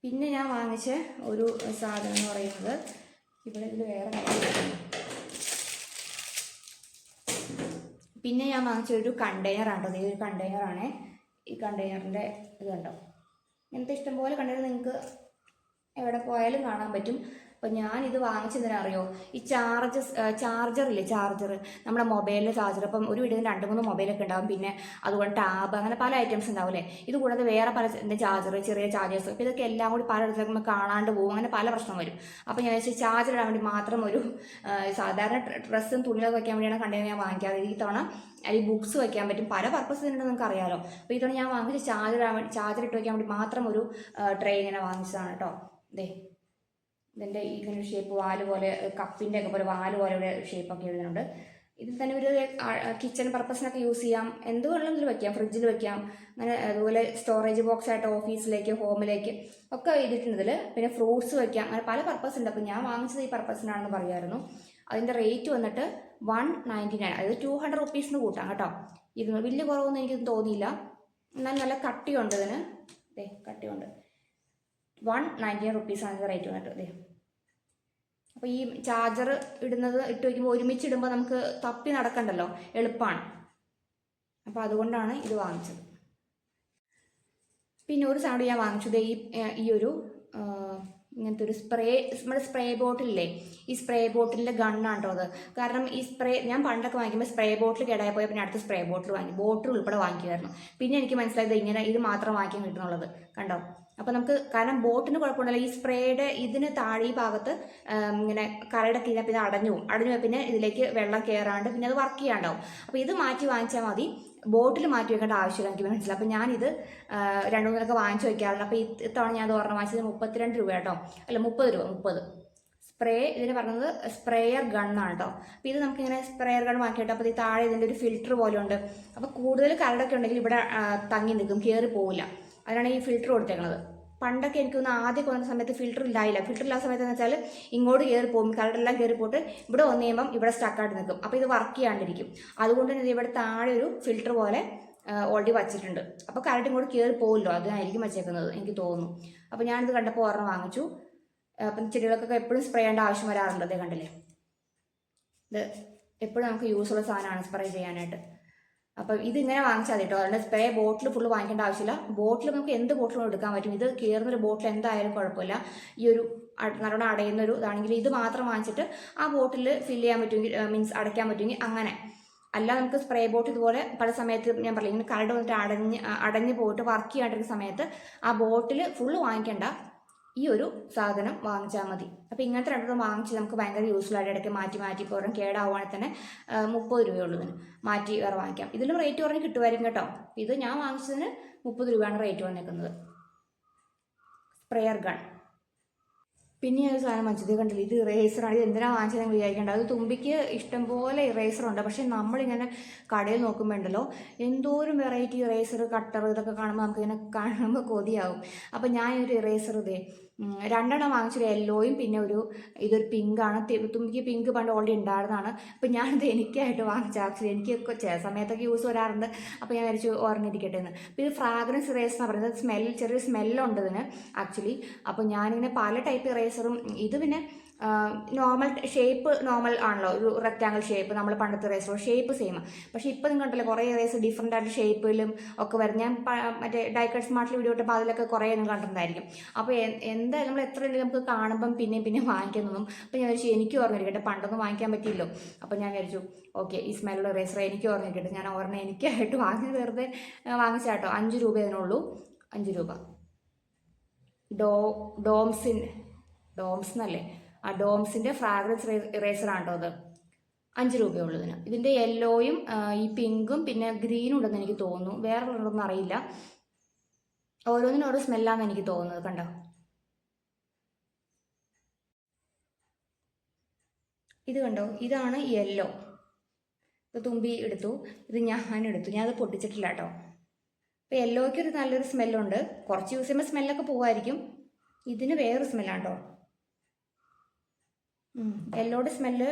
പിന്നെ ഞാൻ വാങ്ങിച്ച ഒരു സാധനം എന്ന് പറയുന്നത്, ഇവിടെ ഇതിൽ വേറെ പിന്നെ ഞാൻ വാങ്ങിച്ച ഒരു കണ്ടെയ്നറാണ്. ഈ ഒരു കണ്ടെയ്നറാണ്. ഈ കണ്ടെയ്നറിൻ്റെ ഇത് കണ്ടോ, ഇങ്ങനത്തെ ഇഷ്ടംപോലെ കണ്ടെയ്നർ നിങ്ങൾക്ക് എവിടെ പോയാലും കാണാൻ പറ്റും. അപ്പോൾ ഞാനിത് വാങ്ങിച്ചതിനെ അറിയോ, ഈ ചാർജറില്ലേ, ചാർജർ നമ്മുടെ മൊബൈലിലെ ചാർജർ. അപ്പം ഒരു വീട്ടിൽ 2-3 മൊബൈലൊക്കെ ഉണ്ടാകും, പിന്നെ അതുകൊണ്ട് ടാബ്, അങ്ങനെ പല ഐറ്റംസ് ഉണ്ടാവില്ലേ. ഇത് കൂടാതെ വേറെ പല ചാർജർ, ചെറിയ ചാർജേഴ്സ്. അപ്പോൾ ഇതൊക്കെ എല്ലാം കൂടി പലയിടത്തേക്ക് നമ്മൾ കാണാണ്ട് പോകും, അങ്ങനെ പല പ്രശ്നം വരും. അപ്പോൾ ഞാൻ വെച്ചാൽ ചാർജർ ഇടാൻ വേണ്ടി മാത്രം ഒരു സാധാരണ ഡ്രസ്സും തുണികളൊക്കെ വയ്ക്കാൻ വേണ്ടിയാണ് കണ്ടെയ്നർ ഞാൻ വാങ്ങിക്കാറ്. ഈ തവണ അല്ലെങ്കിൽ ബുക്സ് വയ്ക്കാൻ പറ്റും, പല പർപ്പസിനുണ്ടെന്ന് നിങ്ങൾക്ക് അറിയാമല്ലോ. അപ്പോൾ ഈ തവണ ഞാൻ വാങ്ങിച്ച ചാർജർ ഇട്ട് വയ്ക്കാൻ വേണ്ടി മാത്രം ഒരു ട്രേ ഇങ്ങനെ വാങ്ങിച്ചതാണ് കേട്ടോ. ദേ ഇതിൻ്റെ ഇങ്ങനെ ഒരു ഷേപ്പ് വാല് പോലെ, കപ്പിൻ്റെ ഒക്കെ പോലെ വാല് പോലെ ഇവിടെ ഷേപ്പൊക്കെ എഴുതുന്നുണ്ട്. ഇതിൽ തന്നെ ഒരു കിച്ചൺ പർപ്പസിനൊക്കെ യൂസ് ചെയ്യാം, എന്ത് വേണമെങ്കിലും ഇതിൽ വയ്ക്കാം, ഫ്രിഡ്ജിൽ വയ്ക്കാം, അങ്ങനെ അതുപോലെ സ്റ്റോറേജ് ബോക്സ് ആയിട്ട് ഓഫീസിലേക്ക് ഹോമിലേക്ക് ഒക്കെ ചെയ്തിട്ടുണ്ട് ഇതിൽ. പിന്നെ ഫ്രൂട്ട്സ് വയ്ക്കാം, അങ്ങനെ പല പർപ്പസ് ഉണ്ട്. അപ്പോൾ ഞാൻ വാങ്ങിച്ചത് ഈ പർപ്പസിനാണെന്ന് പറയുമായിരുന്നു. അതിൻ്റെ റേറ്റ് വന്നിട്ട് 199, അതായത് 200 റുപ്പീസിന് കൂട്ടാം കേട്ടോ. ഇത് വലിയ കുറവൊന്നും എനിക്കൊന്നും തോന്നിയില്ല. എന്നാൽ നല്ല കട്ടിയുണ്ട് ഇതിന്, കട്ടിയുണ്ട്. 199 റുപ്പീസാണ് ഇത് റേറ്റ് വന്നിട്ട്. അപ്പോൾ ഈ ചാർജർ ഇട്ട് വയ്ക്കുമ്പോൾ ഒരുമിച്ചിടുമ്പോൾ നമുക്ക് തപ്പി നടക്കണ്ടല്ലോ, എളുപ്പമാണ്. അപ്പോൾ അതുകൊണ്ടാണ് ഇത് വാങ്ങിച്ചത്. പിന്നെ ഒരു സാധനം ഞാൻ വാങ്ങിച്ചത് ഈ ഒരു ഇങ്ങനത്തെ ഒരു നമ്മുടെ സ്പ്രേ ബോട്ടിലില്ലേ, ഈ സ്പ്രേ ബോട്ടിലിൻ്റെ ഗണ്ണാണ് കേട്ടോ അത്. കാരണം ഈ ഞാൻ പണ്ടൊക്കെ വാങ്ങിക്കുമ്പോൾ സ്പ്രേ ബോട്ടിൽ കേടായി പോയാൽ പിന്നെ അടുത്ത സ്പ്രേ ബോട്ടിൽ ബോട്ടിൽ ഉൾപ്പെടെ വാങ്ങിക്കുമായിരുന്നു. പിന്നെ എനിക്ക് മനസ്സിലായത് ഇത് മാത്രം വാങ്ങിക്കാൻ കിട്ടുന്നുള്ളത് കണ്ടോ. അപ്പോൾ നമുക്ക്, കാരണം ബോട്ടിന് കുഴപ്പമുണ്ടല്ലോ, ഈ സ്പ്രേയുടെ ഇതിന് താഴെ ഈ ഭാഗത്ത് ഇങ്ങനെ കരയുടെ കഴിഞ്ഞാൽ പിന്നെ അടഞ്ഞു പോയി, പിന്നെ ഇതിലേക്ക് വെള്ളം കയറാണ്ട് പിന്നെ അത് വർക്ക് ചെയ്യാണ്ടാവും. അപ്പോൾ ഇത് മാറ്റി വാങ്ങിച്ചാൽ മതി, ബോട്ടിൽ മാറ്റി വെക്കേണ്ട ആവശ്യമില്ല, എനിക്ക് മനസ്സിലായി. അപ്പോൾ ഞാനിത് 2-3 വാങ്ങിച്ചു വയ്ക്കാറുണ്ട്. അപ്പോൾ ഇത്തവണ ഞാൻ അത് ഒരെണ്ണം വാങ്ങിച്ചത് 32 രൂപ കേട്ടോ, അല്ല 30 രൂപ. 30 സ്പ്രേ, ഇതിന് പറഞ്ഞത് സ്പ്രേയർ ഗണ്ണാണ് കേട്ടോ. അപ്പോൾ ഇത് നമുക്കിങ്ങനെ സ്പ്രേയർ ഗൺ വാങ്ങിയിട്ട്, അപ്പോൾ ഈ താഴെ ഇതിൻ്റെ ഒരു ഫിൽറ്റർ പോലെ ഉണ്ട്. അപ്പോൾ കൂടുതൽ കരടൊക്കെ ഉണ്ടെങ്കിൽ ഇവിടെ തങ്ങി നിൽക്കും, കയറി പോവില്ല. അതിനാണ് ഈ ഫിൽറ്റർ കൊടുത്തേക്കുന്നത്. പണ്ടൊക്കെ എനിക്കൊന്ന് ആദ്യം വന്ന സമയത്ത് ഫിൽറ്റർ ഇല്ലാത്ത സമയത്ത് എന്ന് വെച്ചാൽ ഇങ്ങോട്ട് കയറി പോകും, കരടെല്ലാം കയറി പോയിട്ട് ഇവിടെ വന്നു കഴിയുമ്പം ഇവിടെ സ്റ്റക്കായിട്ട് നിൽക്കും. അപ്പോൾ ഇത് വർക്ക് ചെയ്യാണ്ടിരിക്കും. അതുകൊണ്ട് തന്നെ ഇവിടെ താഴെ ഒരു ഫിൽറ്റർ പോലെ ഓൾറെഡി വച്ചിട്ടുണ്ട്. അപ്പോൾ കരട് ഇങ്ങോട്ട് കയറി പോകുമല്ലോ, അതിനായിരിക്കും വെച്ചേക്കുന്നത് എനിക്ക് തോന്നുന്നു. അപ്പോൾ ഞാനിത് കണ്ടപ്പോൾ ഒരെണ്ണം വാങ്ങിച്ചു. അപ്പം ചെടികൾക്കൊക്കെ എപ്പോഴും സ്പ്രേ ചെയ്യേണ്ട ആവശ്യം വരാറുണ്ട്. അതേ കണ്ടില്ലേ, ഇത് എപ്പോഴും നമുക്ക് യൂസ്ഫുള്ള സാധനമാണ് സ്പ്രേ ചെയ്യാനായിട്ട്. അപ്പം ഇതിങ്ങനെ വാങ്ങിച്ചാൽ മതി കേട്ടോ. അതുകൊണ്ട് സ്പ്രേ ബോട്ടിൽ ഫുള്ള് വാങ്ങിക്കേണ്ട ആവശ്യമില്ല. ബോട്ടിൽ നമുക്ക് എന്ത് ബോട്ടിലും എടുക്കാൻ പറ്റും. ഇത് കയറുന്നൊരു ബോട്ടിൽ എന്തായാലും കുഴപ്പമില്ല. ഈ ഒരു നല്ലോണം അടയുന്നൊരു ഇതാണെങ്കിൽ ഇത് മാത്രം വാങ്ങിച്ചിട്ട് ആ ബോട്ടിൽ ഫില്ല് ചെയ്യാൻ പറ്റുമെങ്കിൽ, മീൻസ് അടയ്ക്കാൻ പറ്റുമെങ്കിൽ അങ്ങനെ. അല്ല നമുക്ക് സ്പ്രേ ബോട്ടിൽ ഇതുപോലെ പല സമയത്ത് ഞാൻ പറയില്ല, ഇങ്ങനെ കരട് വന്നിട്ട് അടഞ്ഞ് പോയിട്ട് വർക്ക് ചെയ്യാണ്ടിരിക്കുന്ന സമയത്ത് ആ ബോട്ടിൽ ഫുള്ള് വാങ്ങിക്കേണ്ട, ഈ ഒരു സാധനം വാങ്ങിച്ചാൽ മതി. അപ്പോൾ ഇങ്ങനത്തെ 2 വാങ്ങിച്ച് നമുക്ക് ഭയങ്കര യൂസ്ഫുൾ ആയിട്ട് ഇടയ്ക്ക് മാറ്റി ഇപ്പോൾ ഒരെണ്ണം കേടാവുകയാണെങ്കിൽ തന്നെ 30 രൂപയുള്ളതിന് മാറ്റി വേറെ വാങ്ങിക്കാം. ഇതിലും റേറ്റ് കുറഞ്ഞ് കിട്ടുമായിരിക്കും കേട്ടോ. ഇത് ഞാൻ വാങ്ങിച്ചതിന് 30 രൂപയാണ് റേറ്റ് വന്നേക്കുന്നത്, സ്പ്രേയർ ഗൺ. പിന്നെ ഒരു സാധനം വാങ്ങിച്ചത് കണ്ടില്ല, ഇത് ഇറേസറാണ്. ഇത് എന്തിനാണ് വാങ്ങിച്ചതെന്ന് വിചാരിക്കേണ്ട. അത് തുമ്പിക്ക് ഇഷ്ടംപോലെ ഇറേസറുണ്ട്. പക്ഷേ നമ്മളിങ്ങനെ കടയിൽ നോക്കുമ്പോൾ ഉണ്ടല്ലോ, എന്തോരം വെറൈറ്റി ഇറേസർ, കട്ടർ ഇതൊക്കെ കാണുമ്പോൾ നമുക്കിങ്ങനെ കാണുമ്പോൾ കൊതിയാവും. അപ്പോൾ ഞാനൊരു ഇറേസർ രണ്ടെണ്ണം വാങ്ങിച്ചൊരു യെല്ലോയും പിന്നെ ഇതൊരു പിങ്കാണ്. തുമ്പിക്ക് പിങ്ക് പണ്ട് ഓൾറെഡി ഉണ്ടായിരുന്നതാണ്. അപ്പം ഞാനിത് എനിക്കായിട്ട് വാങ്ങിച്ച ആക്ച്വലി എനിക്ക് ചില സമയത്തൊക്കെ യൂസ് വരാറുണ്ട്. അപ്പോൾ ഞാൻ വിചാരിച്ചു ഓർമ്മിരിക്കട്ടെ എന്ന്. അപ്പോൾ ഇത് ഫ്രാഗ്രൻസ് ഇറേസർ എന്ന് പറയുന്നത് ചെറിയൊരു സ്മെല്ലുണ്ട് ഇതിന് ആക്ച്വലി. അപ്പോൾ ഞാനിങ്ങനെ പല ടൈപ്പ് ഇറേസറും ഇത് പിന്നെ നോർമൽ ഷേപ്പ് നോർമൽ ആണല്ലോ, ഒരു റെക്റ്റാങ്കിൾ ഷേപ്പ് നമ്മൾ പണ്ടത്തെ ഇറേസർ ഷേപ്പ് സെയിം. പക്ഷേ ഇപ്പോൾ നിങ്ങൾ കണ്ടല്ലോ കുറേ ഇറേസർ ഡിഫറെൻ്റ് ആയിട്ട് ഷേപ്പിലും ഒക്കെ വരും. ഞാൻ മറ്റേ ഡൈക്കട്ട് സ്മാർട്ടിൽ വീഡിയോ ഇട്ടപ്പോൾ അതിലൊക്കെ കുറേ നിങ്ങൾ കണ്ടിട്ടുണ്ടായിരിക്കും. അപ്പോൾ എന്തായാലും നമ്മൾ എത്ര നമുക്ക് കാണുമ്പം പിന്നെ വാങ്ങിക്കാൻ തോന്നും. അപ്പോൾ ഞാൻ വിചാരിച്ചു എനിക്ക് ഓർമ്മിരിക്കട്ടെ, പണ്ടൊന്നും വാങ്ങിക്കാൻ പറ്റിയില്ലോ. അപ്പോൾ ഞാൻ വിചാരിച്ചു ഓക്കെ ഈ സ്മെല്ലുള്ള ഇറേസർ എനിക്ക് ഓർമ്മിരിക്കട്ടെ, ഞാൻ ഓർമ്മ എനിക്കായിട്ട് വാങ്ങി വെറുതെ വാങ്ങിച്ചാട്ടോ. 5 രൂപ അതിനുള്ളൂ, 5 രൂപ. ഡോംസ് എന്നല്ലേ, ആ ഡോംസിൻ്റെ ഫ്രാഗ്രൻസ് ഇറേസറാണ് കേട്ടോ അത്. 5 രൂപയുള്ളൂ ഇതിന്. ഇതിൻ്റെ യെല്ലോയും ഈ പിങ്കും പിന്നെ ഗ്രീനും ഉണ്ടെന്ന് എനിക്ക് തോന്നുന്നു, വേറെ ഉള്ളതൊന്നും അറിയില്ല. ഓരോന്നിനും ഓരോ സ്മെല്ലാന്ന് എനിക്ക് തോന്നുന്നത്. കണ്ടോ, ഇത് കണ്ടോ, ഇതാണ് യെല്ലോ. ഇത് തുമ്പി എടുത്തു, ഇത് ഞാനെടുത്തു, ഞാനത് പൊട്ടിച്ചിട്ടില്ല കേട്ടോ. അപ്പോൾ യെല്ലോയ്ക്ക് ഒരു നല്ലൊരു സ്മെല്ലുണ്ട്. കുറച്ച് യൂസ് ചെയ്യുമ്പോൾ സ്മെല്ലൊക്കെ പോവായിരിക്കും. ഇതിന് വേറൊരു സ്മെല്ലാണ് കേട്ടോ. യെല്ലോയുടെ സ്മെല്ല്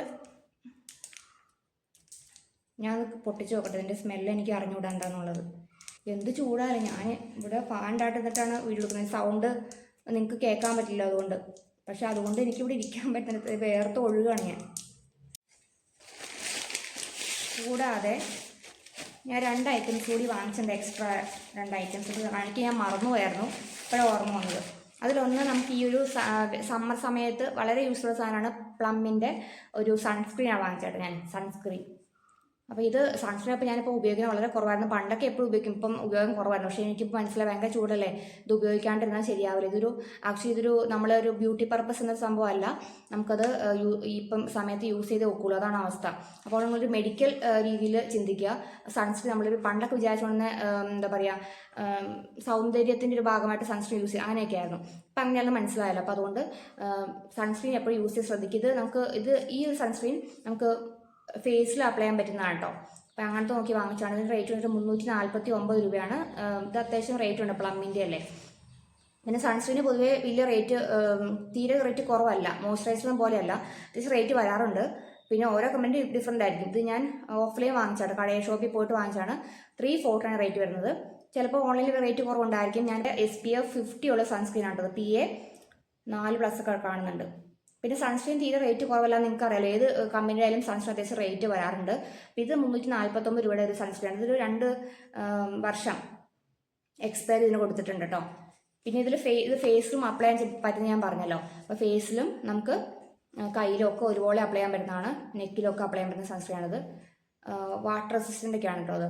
ഞാൻ പൊട്ടിച്ച് നോക്കട്ടെ. ഇതിൻ്റെ സ്മെല്ല് എനിക്ക് അറിഞ്ഞുകൂടാ എന്താണെന്നുള്ളത്. എന്ത് ചൂടാണ്, ഞാൻ ഇവിടെ ഫാനിൻ്റെ നിന്നിട്ടാണ് വീഡിയോ എടുക്കുന്നത്. സൗണ്ട് നിങ്ങൾക്ക് കേൾക്കാൻ പറ്റില്ല അതുകൊണ്ട്. പക്ഷെ അതുകൊണ്ട് എനിക്കിവിടെ ഇരിക്കാൻ പറ്റുന്നത് വേർത്ത് ഒഴുകാണ് ഞാൻ. കൂടാതെ ഞാൻ 2 ഐറ്റംസ് കൂടി വാങ്ങിച്ചിട്ടുണ്ട്, എക്സ്ട്രാ 2 ഐറ്റംസ് കാണിക്കാൻ ഞാൻ മറന്നുപോയായിരുന്നു, ഇപ്പോഴാണ് ഓർമ്മ വന്നത്. അതിലൊന്ന് നമുക്ക് ഈ ഒരു സമ്മർ സമയത്ത് വളരെ യൂസ്ഫുൾ സാധനമാണ്, പ്ലമ്മിൻ്റെ ഒരു സൺസ്ക്രീനാണ് വാങ്ങിച്ചേട്ടോ ഞാൻ, സൺസ്ക്രീൻ. അപ്പോൾ ഇത് സൺസ്ക്രീൻ അപ്പോൾ ഞാനിപ്പോൾ ഉപയോഗിക്കുന്നത് വളരെ കുറവായിരുന്നു. പണ്ടൊക്കെ എപ്പോഴും ഉപയോഗിക്കും, ഇപ്പം ഉപയോഗം കുറവായിരുന്നു. പക്ഷേ എനിക്കിപ്പോൾ മനസ്സിലായി ഭയങ്കര ചൂടല്ലേ, ഇത് ഉപയോഗിക്കാണ്ടിരുന്നാൽ ശരിയാവില്ല. ഇതൊരു നമ്മളൊരു ബ്യൂട്ടി പർപ്പസ് എന്ന സംഭവമല്ല, നമുക്കത് ഇപ്പം സമയത്ത് യൂസ് ചെയ്ത് വെക്കുള്ളൂ, അതാണ് അവസ്ഥ. അപ്പോൾ നമ്മളൊരു മെഡിക്കൽ രീതിയിൽ ചിന്തിക്കുക. സൺസ്ക്രീൻ നമ്മളൊരു പണ്ടൊക്കെ വിചാരിച്ചുകൊണ്ടിരുന്ന എന്താ പറയുക, സൗന്ദര്യത്തിൻ്റെ ഒരു ഭാഗമായിട്ട് സൺസ്ക്രീൻ യൂസ് ചെയ്യുക അങ്ങനെയൊക്കെ ആയിരുന്നു. അപ്പം അങ്ങനെയൊന്നും മനസ്സിലായല്ലോ. അപ്പോൾ അതുകൊണ്ട് സൺസ്ക്രീൻ എപ്പോഴും യൂസ് ചെയ്ത് ശ്രദ്ധിക്കുക. ഈ ഒരു സൺസ്ക്രീൻ നമുക്ക് ഫേസിൽ അപ്ലൈ ചെയ്യാൻ പറ്റുന്നതാണ് കേട്ടോ. അപ്പോൾ അങ്ങനത്തെ നോക്കി വാങ്ങിച്ചാണ്. ഇതിന് റേറ്റ് വന്നിട്ട് 349 രൂപയാണ്. ഇത് അത്യാവശ്യം റേറ്റ് ഉണ്ട്, പ്ലമ്മിൻ്റെ അല്ലേ. പിന്നെ സൺസ്ക്രീന് പൊതുവേ വലിയ റേറ്റ്, തീരെ റേറ്റ് കുറവല്ല, മോയ്സ്ചറൈസറും പോലെയല്ല, അത്യാവശ്യം റേറ്റ് വരാറുണ്ട്. പിന്നെ ഓരോ കമ്പനി ഡിഫറെൻ്റ് ആയിരിക്കും. ഇത് ഞാൻ ഓഫ്ലൈൻ വാങ്ങിച്ചാണ്, കടയിൽ ഷോപ്പിൽ പോയിട്ട് വാങ്ങിച്ചാണ്. 340 റേറ്റ് വരുന്നത്. ചിലപ്പോൾ ഓൺലൈനിൽ റേറ്റ് കുറവുണ്ടായിരിക്കും. ഞാൻ SPF 50 ഉള്ള സൺസ്ക്രീൻ ആണത്, PA 4+ ഒക്കെ കാണുന്നുണ്ട്. പിന്നെ സൺസ്ക്രീൻ തീരെ റേറ്റ് കുറവല്ല, നിങ്ങൾക്ക് അറിയാലോ, ഏത് കമ്പനിയുടെ ആയാലും സൺസ്ക്രീൻ അത്യാവശ്യം റേറ്റ് വരാറുണ്ട്. ഇത് 349 രൂപയുടെ ഒരു സൺസ്ക്രീൻ. ഇതൊരു 2 വർഷം എക്സ്പയർ ഇതിന് കൊടുത്തിട്ടുണ്ട് കേട്ടോ. പിന്നെ ഇത് ഫേസിലും അപ്ലൈ ചെയ്യാൻ പറ്റുന്ന ഞാൻ പറഞ്ഞല്ലോ. അപ്പോൾ ഫേസിലും നമുക്ക് കയ്യിലൊക്കെ ഒരുപോലെ അപ്ലൈ ചെയ്യാൻ പറ്റുന്നതാണ്, നെക്കിലൊക്കെ അപ്ലൈ ചെയ്യാൻ പറ്റുന്ന സൺസ്ക്രീനാണിത്. വാട്ടർ റെസിസ്റ്റൻ്റ് ഒക്കെയാണ് കേട്ടോ അത്.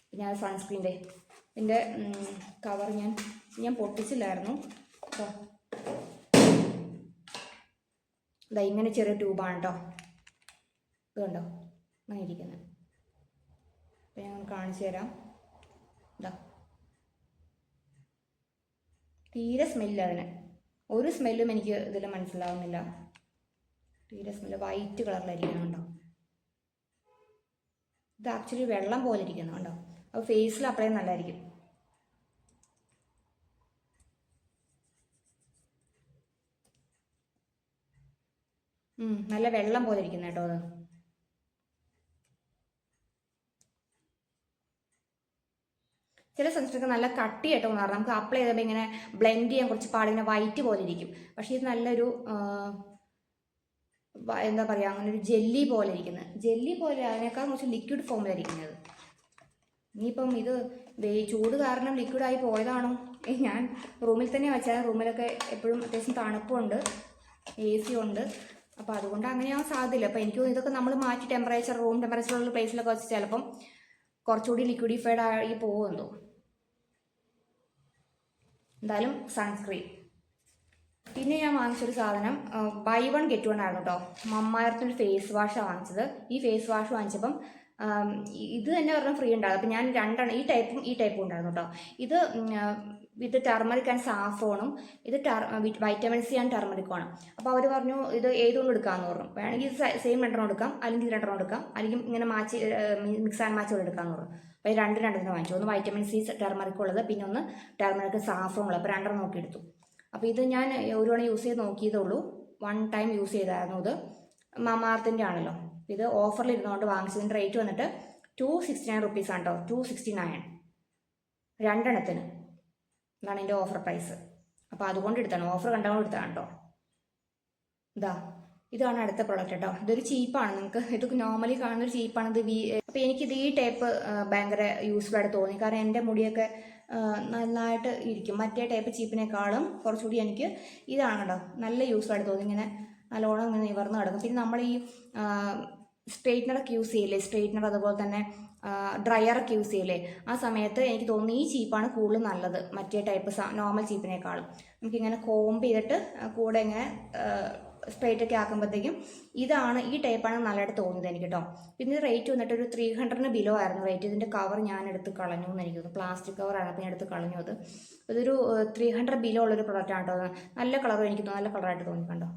പിന്നെ അത് സൺസ്ക്രീൻ്റെ ഇതിൻ്റെ കവർ ഞാൻ പൊട്ടിച്ചില്ലായിരുന്നു കേട്ടോ. ഇതാ ഇങ്ങനെ ചെറിയ ട്യൂബാണ് കേട്ടോ, ഇത് കണ്ടോ അങ്ങനെ ഇരിക്കുന്നത്. അപ്പോൾ ഞാൻ കാണിച്ചു തരാം. ഇതാ തീരെ സ്മെല്ല്, അതിന് ഒരു സ്മെല്ലും എനിക്ക് ഇതിൽ മനസ്സിലാവുന്നില്ല. തീരെ സ്മെല്ല് വൈറ്റ് കളറിലായിരിക്കുന്നുണ്ടോ. ഇത് ആക്ച്വലി വെള്ളം പോലെ ഇരിക്കുന്നുണ്ടോ. അപ്പോൾ ഫേസിൽ അപ്ലൈ നല്ലതായിരിക്കും. നല്ല വെള്ളം പോലെ ഇരിക്കുന്ന കേട്ടോ അത്. ചില സൺസ്ക്രീൻ നല്ല കട്ടിയായിട്ട് തോന്നാറ്, നമുക്ക് അപ്ലൈ ചെയ്തപ്പോൾ ഇങ്ങനെ ബ്ലെൻഡ് ചെയ്യാൻ കുറച്ച് പാടിങ്ങനെ വൈറ്റ് പോലെ ഇരിക്കും. പക്ഷേ ഇത് നല്ലൊരു എന്താ പറയുക, അങ്ങനെ ഒരു ജെല്ലി പോലെ ഇരിക്കുന്നത്. ജെല്ലി പോലെ അതിനേക്കാൾ കുറച്ച് ലിക്വിഡ് ഫോമിലായിരിക്കുന്നത്. ഇനിയിപ്പം ഇത് ചൂട് കാരണം ലിക്വിഡായി പോയതാണോ? ഞാൻ റൂമിൽ തന്നെ വെച്ചാൽ റൂമിലൊക്കെ എപ്പോഴും അത്യാവശ്യം തണുപ്പുണ്ട്, AC ഉണ്ട്. അപ്പോൾ അതുകൊണ്ട് അങ്ങനെയാവാൻ സാധ്യതയില്ല. അപ്പോൾ എനിക്ക് ഇതൊക്കെ നമ്മൾ മാറ്റി റൂം ടെമ്പറേച്ചറുള്ള പ്ലേസിലൊക്കെ വെച്ച് ചിലപ്പം കുറച്ചുകൂടി ലിക്വിഡിഫൈഡ് ആയി പോകുമെന്തോ. എന്തായാലും സൺസ്ക്രീൻ. പിന്നെ ഞാൻ വാങ്ങിച്ചൊരു സാധനം ബൈ 1 get 1 ആയിരുന്നു കേട്ടോ. മമ്മായർത്തിൻ്റെ ഫേസ് വാഷാണ് വാങ്ങിച്ചത്. ഈ ഫേസ് വാഷ് വാങ്ങിച്ചപ്പം ഇത് തന്നെ പറഞ്ഞാൽ ഫ്രീ ഉണ്ടാകും. അപ്പോൾ ഞാൻ 2 ഈ ടൈപ്പും ഉണ്ടായിരുന്നു കേട്ടോ. ഇത് വിത്ത് ടർമറിക് ആൻഡ് സാഫ്രോണും, ഇത് വൈറ്റമിൻ C ആൻഡ് ടർമറിക്കുമാണ്. അപ്പോൾ അവർ പറഞ്ഞു ഇത് ഏതുകൊണ്ട് എടുക്കാമെന്ന് പറഞ്ഞു. വേണമെങ്കിൽ ഇത് സെയിം 2 എടുക്കാം, അല്ലെങ്കിൽ 2 എടുക്കാം, അല്ലെങ്കിൽ ഇങ്ങനെ മിക്സ് ആൻഡ് മാച്ച് പോലെ എടുക്കാമെന്ന് പറഞ്ഞു. അപ്പോൾ 2 വാങ്ങിച്ചു. ഒന്ന് വൈറ്റമിൻ C ടർമറിക് ഉള്ളത്, പിന്നെ ഒന്ന് ടർമറിക് സാഫ്രോൺ ഉള്ളത്. അപ്പോൾ 2 നോക്കിയെടുത്തു. അപ്പോൾ ഇത് ഞാൻ ഒരു തവണ യൂസ് ചെയ്ത് നോക്കിയതേ ഉള്ളൂ, 1 ടൈം യൂസ് ചെയ്തായിരുന്നു. ഇത് മാമാർത്തിൻ്റെ ആണല്ലോ. ഇത് ഓഫറിൽ ഇരുന്നുകൊണ്ട് വാങ്ങിച്ചതിൻ്റെ റേറ്റ് വന്നിട്ട് 269 റുപ്പീസാണ് കേട്ടോ, 269 രണ്ടെണ്ണത്തിന്. ഇതാണ് എൻ്റെ ഓഫർ പ്രൈസ്. അപ്പോൾ അതുകൊണ്ട് എടുത്താണ്, ഓഫർ കണ്ടുകൊണ്ട് എടുത്താണ് കേട്ടോ. ഇതാണ് അടുത്ത പ്രോഡക്റ്റ് കേട്ടോ. ഇതൊരു ചീപ്പാണ്, നിങ്ങൾക്ക് ഇത് നോർമലി കാണുന്നൊരു ചീപ്പാണ്. അപ്പോൾ എനിക്കിത് ഈ ടൈപ്പ് ഭയങ്കര യൂസ്ഫുൾ ആയിട്ട് തോന്നി. കാരണം എൻ്റെ മുടിയൊക്കെ നന്നായിട്ട് ഇരിക്കും. മറ്റേ ടൈപ്പ് ചീപ്പിനേക്കാളും കുറച്ചുകൂടി എനിക്ക് ഇതാണ് കേട്ടോ നല്ല യൂസ്ഫുൾ ആയിട്ട് തോന്നി. ഇങ്ങനെ നല്ലോണം ഇങ്ങനെ നിവർന്ന് കിടക്കും. പിന്നെ നമ്മൾ ഈ സ്ട്രെയിറ്റ്നറൊക്കെ യൂസ് ചെയ്യില്ലേ, സ്ട്രെയിറ്റ്നർ അതുപോലെ തന്നെ ഡ്രയറൊക്കെ യൂസ് ചെയ്യില്ലേ, ആ സമയത്ത് എനിക്ക് തോന്നുന്നു ഈ ചീപ്പാണ് കൂടുതൽ നല്ലത് മറ്റേ ടൈപ്പ് നോർമൽ ചീപ്പിനേക്കാളും. നമുക്കിങ്ങനെ കോംബ് ചെയ്തിട്ട് കൂടെ ഇങ്ങനെ സ്ട്രെയിറ്റ് ഒക്കെ ആക്കുമ്പോഴത്തേക്കും ഈ ടൈപ്പാണ് നല്ലതായിട്ട് തോന്നിയത് എനിക്ക് കേട്ടോ. പിന്നെ റേറ്റ് വന്നിട്ട് ഒരു 300 ബിലോ ആയിരുന്നു റേറ്റ്. ഇതിൻ്റെ കവർ ഞാൻ എടുത്ത് കളഞ്ഞു എന്ന് എനിക്ക് തോന്നുന്നു, പ്ലാസ്റ്റിക് കവറാണ്, അപ്പോൾ ഞാൻ എടുത്ത് കളഞ്ഞു. ഇതൊരു 300 ബിലോ ഉള്ളൊരു പ്രൊഡക്റ്റാണ് കേട്ടോ. നല്ല കളറും എനിക്ക് നല്ല കളറായിട്ട് തോന്നി കണ്ടോ.